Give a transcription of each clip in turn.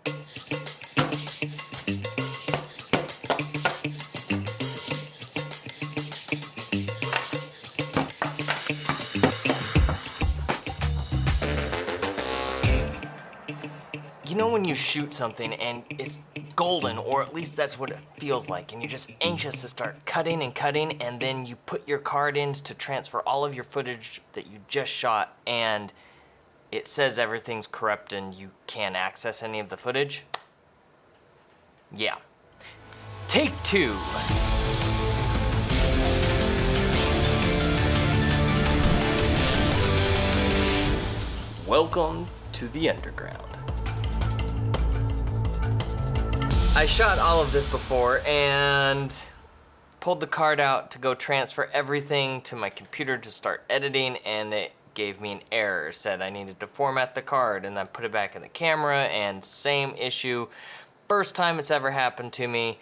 You know when you shoot something and it's golden, or at least that's what it feels like, and you're just anxious to start cutting and cutting, and then you put your card in to transfer all of your footage that you just shot, and it says everything's corrupt and you can't access any of the footage? Yeah. Take two. Welcome to the underground. I shot all of this before and pulled the card out to go transfer everything to my computer to start editing, and it gave me an error. It said I needed to format the card, and I put it back in the camera, and same issue. First time it's ever happened to me,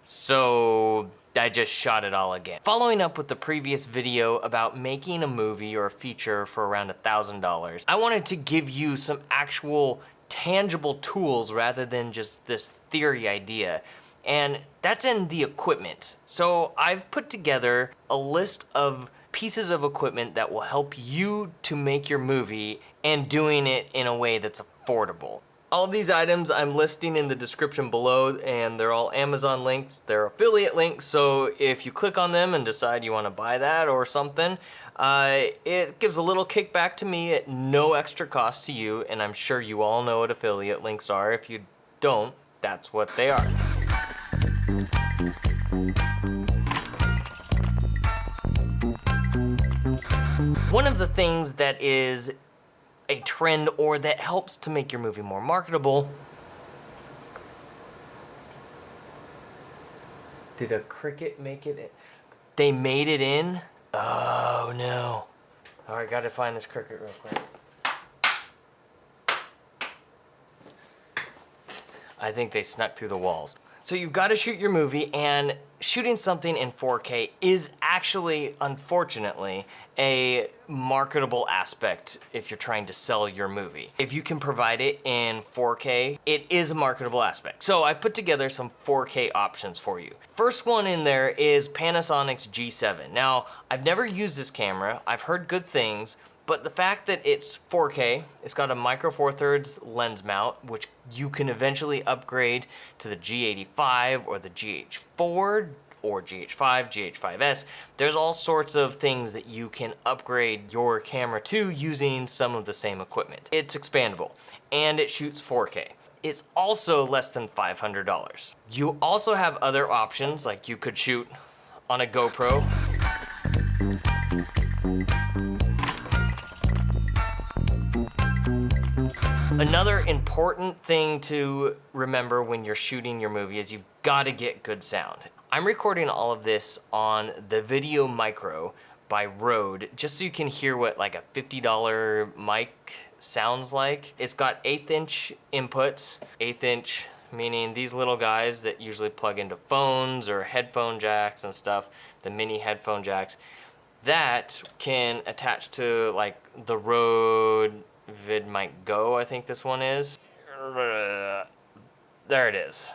so I just shot it all again. Following up with the previous video about making a movie or a feature for around $1,000, I wanted to give you some actual tangible tools rather than just this theory idea, and that's in the equipment. So I've put together a list of pieces of equipment that will help you to make your movie, and doing it in a way that's affordable. All of these items I'm listing in the description below, and they're all Amazon links. They're affiliate links, so if you click on them and decide you want to buy that or something, it gives a little kickback to me at no extra cost to you, and I'm sure you all know what affiliate links are. If you don't, that's what they are. One of the things that is a trend, or that helps to make your movie more marketable. Did a cricket make it in? They made it in? Oh no. All right, gotta find this cricket real quick. I think they snuck through the walls. So you've got to shoot your movie, and shooting something in 4K is actually, unfortunately, a marketable aspect if you're trying to sell your movie. If you can provide it in 4K, it is a marketable aspect. So I put together some 4K options for you. First one in there is Panasonic's G7. Now, I've never used this camera. I've heard good things, but the fact that it's 4K, it's got a micro four thirds lens mount, which you can eventually upgrade to the G85 or the GH4 or GH5, GH5S. There's all sorts of things that you can upgrade your camera to using some of the same equipment. It's expandable, and it shoots 4K. It's also less than $500. You also have other options, like you could shoot on a GoPro. Another important thing to remember when you're shooting your movie is you've got to get good sound. I'm recording all of this on the Video Micro by Rode, just so you can hear what like a $50 mic sounds like. It's got 1/8" inputs. 1/8" meaning these little guys that usually plug into phones or headphone jacks and stuff, the mini headphone jacks. That can attach to like the Rode VidMic Go, I think this one is. There it is.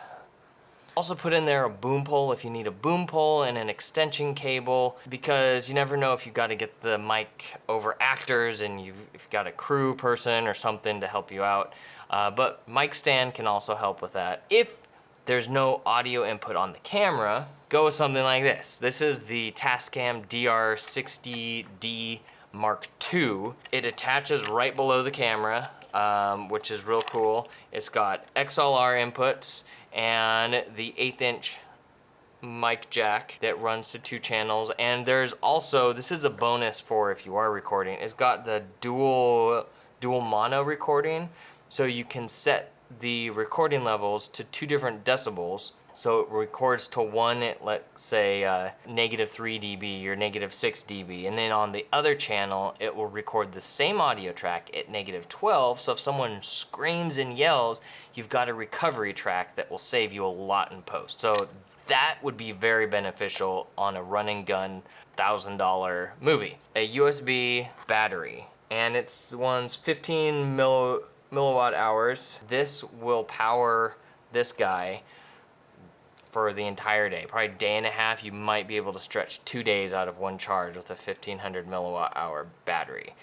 Also put in there a boom pole if you need a boom pole, and an extension cable, because you never know if you've got to get the mic over actors and if you've got a crew person or something to help you out. But mic stand can also help with that. If there's no audio input on the camera, go with something like this. This is the Tascam DR60D Mark II. It attaches right below the camera, which is real cool. It's got XLR inputs and the 1/8" mic jack that runs to 2 channels. And there's also, this is a bonus for if you are recording, it's got the dual mono recording. So you can set the recording levels to 2 different decibels. So it records to one at, let's say, -3 dB or -6 dB. And then on the other channel, it will record the same audio track at -12. So if someone screams and yells, you've got a recovery track that will save you a lot in post. So that would be very beneficial on a run and gun $1,000 movie. A USB battery, and it's one's 15 milliwatt hours. This will power this guy for the entire day. Probably a day and a half. You might be able to stretch 2 days out of one charge with a 1500 milliwatt hour battery.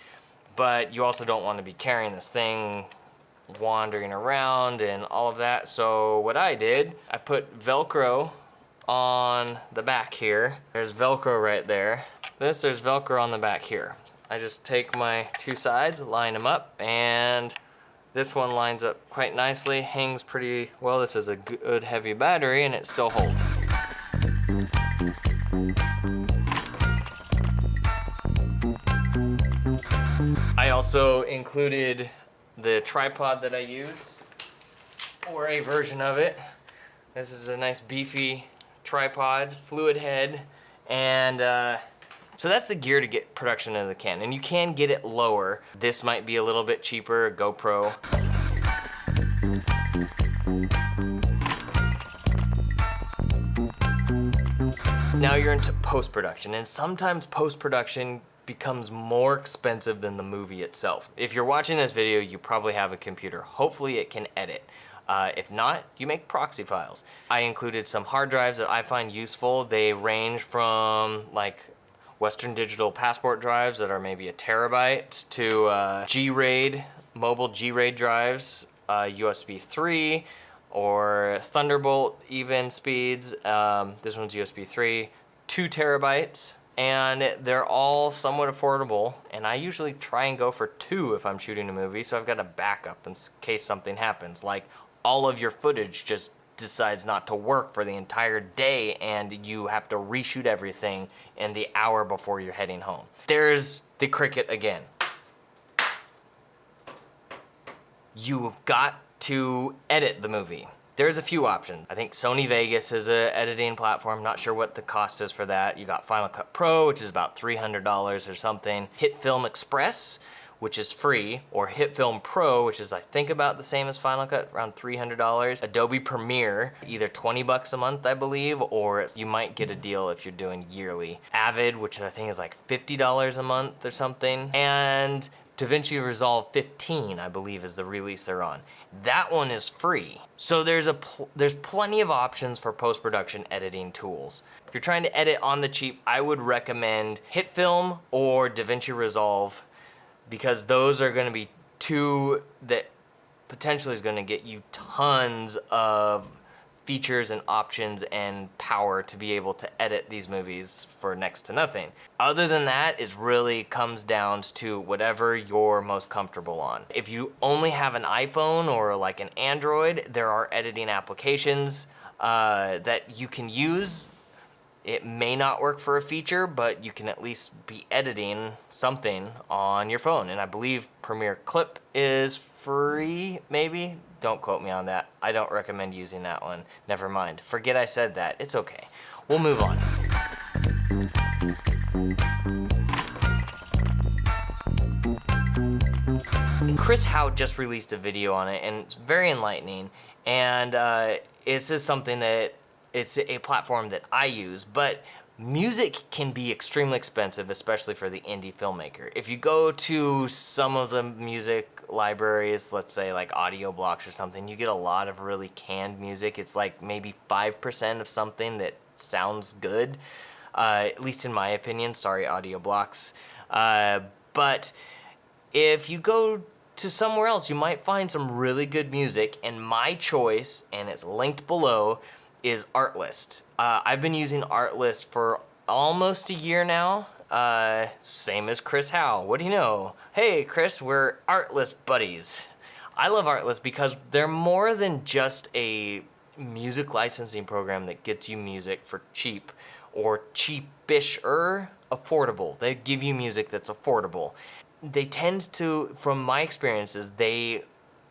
But you also don't want to be carrying this thing wandering around and all of that. So what I did, I put Velcro on the back here. There's Velcro right there. There's Velcro on the back here. I just take my two sides, line them up, and this one lines up quite nicely, hangs pretty well. This is a good heavy battery and it still holds. I also included the tripod that I use, or a version of it. This is a nice beefy tripod, fluid head, and so that's the gear to get production of the can, and you can get it lower. This might be a little bit cheaper, GoPro. Now you're into post-production, and sometimes post-production becomes more expensive than the movie itself. If you're watching this video, you probably have a computer. Hopefully it can edit. If not, you make proxy files. I included some hard drives that I find useful. They range from like Western Digital passport drives that are maybe a terabyte to G-RAID, mobile G-RAID drives, USB 3 or Thunderbolt even speeds. This one's USB 3, 2 terabytes, and they're all somewhat affordable. And I usually try and go for 2 if I'm shooting a movie, so I've got a backup in case something happens, like all of your footage just decides not to work for the entire day and you have to reshoot everything in the hour before you're heading home. There's the cricket again. You've got to edit the movie. There's a few options. I think Sony Vegas is an editing platform. Not sure what the cost is for that. You got Final Cut Pro, which is about $300 or something. HitFilm Express, which is free, or HitFilm Pro, which is I think about the same as Final Cut, around $300. Adobe Premiere, either 20 bucks a month, I believe, or you might get a deal if you're doing yearly. Avid, which I think is like $50 a month or something. And DaVinci Resolve 15, I believe, is the release they're on. That one is free. So there's plenty of options for post-production editing tools. If you're trying to edit on the cheap, I would recommend HitFilm or DaVinci Resolve, because those are gonna be two that potentially is gonna get you tons of features and options and power to be able to edit these movies for next to nothing. Other than that, it really comes down to whatever you're most comfortable on. If you only have an iPhone or like an Android, there are editing applications that you can use. It may not work for a feature, but you can at least be editing something on your phone. And I believe Premiere Clip is free, maybe? Don't quote me on that. I don't recommend using that one. Never mind. Forget I said that. It's okay. We'll move on. Chris Howe just released a video on it, and it's very enlightening. And this is something that it's a platform that I use, but music can be extremely expensive, especially for the indie filmmaker. If you go to some of the music libraries, let's say like Audio Blocks or something, you get a lot of really canned music. It's like maybe 5% of something that sounds good, at least in my opinion. Sorry, Audio Blocks. But if you go to somewhere else, you might find some really good music, and my choice, and it's linked below, is Artlist. I've been using Artlist for almost a year now. Same as Chris Howe. What do you know? Hey, Chris, we're Artlist buddies. I love Artlist because they're more than just a music licensing program that gets you music for cheap or cheapish-er, affordable. They give you music that's affordable. They tend to, from my experiences, they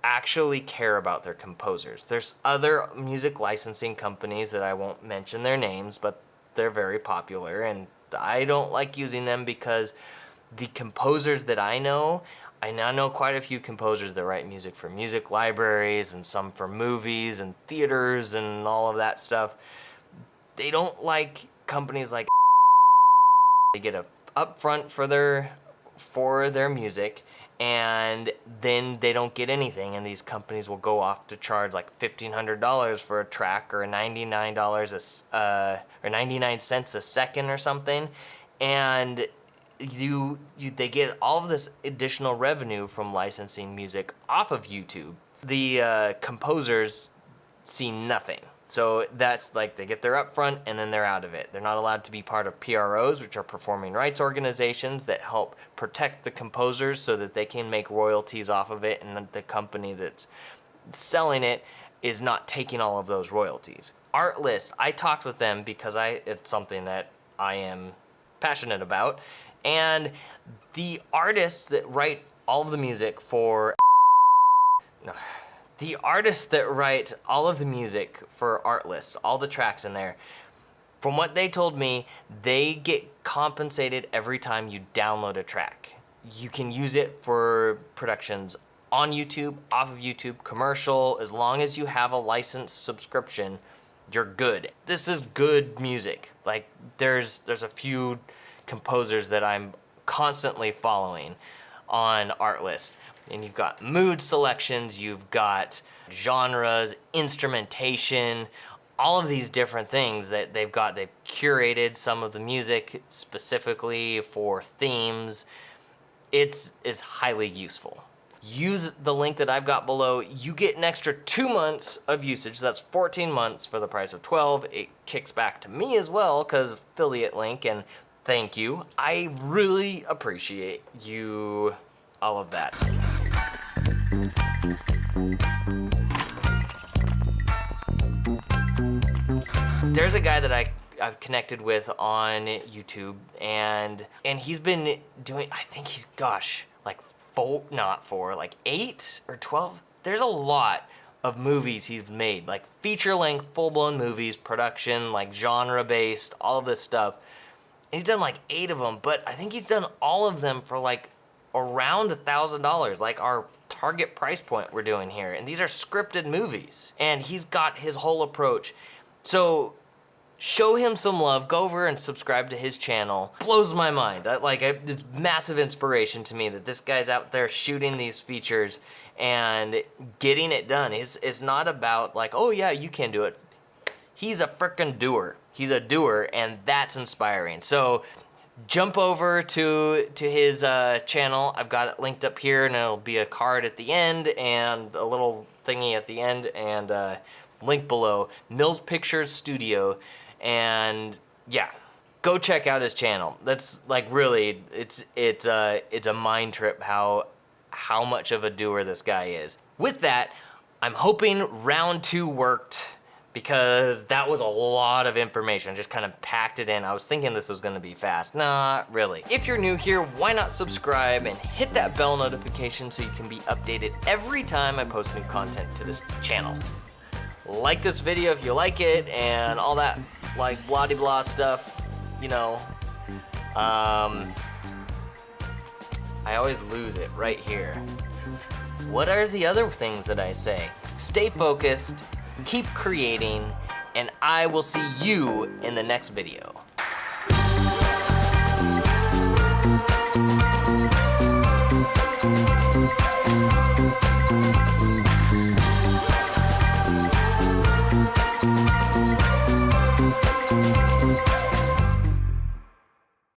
actually care about their composers. There's other music licensing companies that I won't mention their names, but they're very popular, and I don't like using them because the composers that I now know quite a few composers that write music for music libraries and some for movies and theaters and all of that stuff. They don't like companies like they get a upfront for their music, and then they don't get anything, and these companies will go off to charge like $1,500 for a track, or or 99 cents a second or something, and they get all of this additional revenue from licensing music off of YouTube. The composers see nothing. So that's like, they get their upfront and then they're out of it. They're not allowed to be part of PROs, which are performing rights organizations that help protect the composers so that they can make royalties off of it, and the company that's selling it is not taking all of those royalties. Artlist, I talked with them because it's something that I am passionate about, and the artists that write all of the music for the artists that write all of the music for Artlist, all the tracks in there, from what they told me, they get compensated every time you download a track. You can use it for productions on YouTube, off of YouTube, commercial. As long as you have a licensed subscription, you're good. This is good music. Like, there's a few composers that I'm constantly following on Artlist. And you've got mood selections, you've got genres, instrumentation, all of these different things that they've curated some of the music specifically for themes. It's highly useful. Use the link that I've got below. You get an extra 2 months of usage. That's 14 months for the price of 12. It kicks back to me as well because affiliate link, and thank you. I really appreciate you, all of that. There's a guy that I've connected with on YouTube, and he's been doing, I think he's, like 8 or 12. There's a lot of movies he's made, like feature-length, full-blown movies, production, like genre-based, all of this stuff. And he's done like 8 of them, but I think he's done all of them for like around $1,000, like our target price point we're doing here. And these are scripted movies, and he's got his whole approach. So show him some love, go over and subscribe to his channel. Blows my mind. It's massive inspiration to me that this guy's out there shooting these features and getting it done. It's not about like, oh yeah, you can do it. He's a frickin' doer. He's a doer, and that's inspiring. So jump over to his channel. I've got it linked up here, and it'll be a card at the end and a little thingy at the end, and link below, MillsPictures Studio. And yeah, go check out his channel. That's like, really, it's a mind trip how much of a doer this guy is. With that, I'm hoping round 2 worked, because that was a lot of information. I just kind of packed it in. I was thinking this was gonna be fast. Not really. If you're new here, why not subscribe and hit that bell notification so you can be updated every time I post new content to this channel. Like this video if you like it, and all that like blah-de-blah stuff, you know. I always lose it right here. What are the other things that I say? Stay focused, keep creating, and I will see you in the next video.